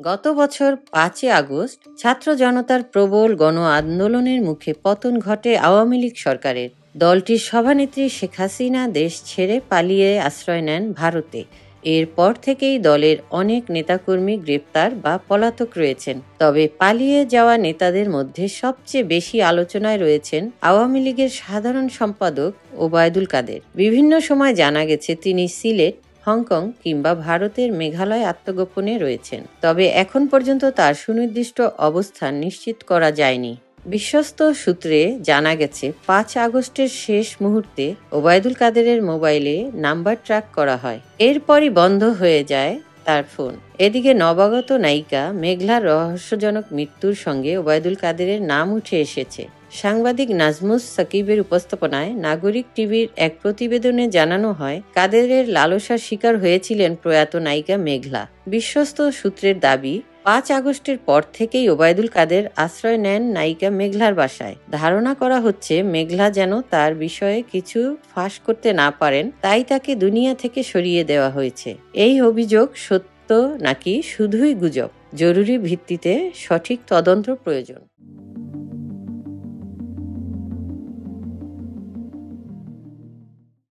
গত বছর ৫ই আগস্ট ছাত্র জনতার প্রবল গণ আন্দোলনের মুখে পতন ঘটে আওয়ামী লীগ সরকারের। দলটির সভানেত্রী শেখ হাসিনা দেশ ছেড়ে পালিয়ে আশ্রয় নেন ভারতে। এরপর থেকেই দলের অনেক নেতাকর্মী গ্রেপ্তার বা পলাতক রয়েছেন। তবে পালিয়ে যাওয়া নেতাদের মধ্যে সবচেয়ে বেশি আলোচনায় রয়েছেন আওয়ামী লীগের সাধারণ সম্পাদক ওবায়দুল কাদের। বিভিন্ন সময় জানা গেছে তিনি সিলেট, হংকং কিংবা ভারতের মেঘালয় আত্মগোপনে রয়েছেন। তবে এখন পর্যন্ত তার সুনির্দিষ্ট অবস্থান নিশ্চিত করা যায়নি। বিশ্বস্ত সূত্রে জানা গেছে ৫ আগস্টের শেষ মুহূর্তে ওবায়দুল কাদেরের মোবাইলে নাম্বার ট্র্যাক করা হয়। এরপরই বন্ধ হয়ে যায় তার ফোন। এদিকে নবাগত নায়িকা মেঘলার রহস্যজনক মৃত্যুর সঙ্গে ওবায়দুল কাদেরের নাম উঠে এসেছে। সাংবাদিক নাজমুস সাকিবের উপস্থাপনায় নাগরিক টিভির এক প্রতিবেদনে জানানো হয়, কাদেরের লালসার শিকার হয়েছিলেন প্রয়াত নায়িকা মেঘলা। বিশ্বস্ত সূত্রের দাবি, ৫ আগস্টের পর থেকেই ওবায়দুল কাদের আশ্রয় নেন নায়িকা মেঘলার বাসায়। ধারণা করা হচ্ছে মেঘলা যেন তার বিষয়ে কিছু ফাঁস করতে না পারেন, তাই তাকে দুনিয়া থেকে সরিয়ে দেওয়া হয়েছে। এই অভিযোগ সত্য নাকি শুধুই গুজব? জরুরি ভিত্তিতে সঠিক তদন্ত প্রয়োজন।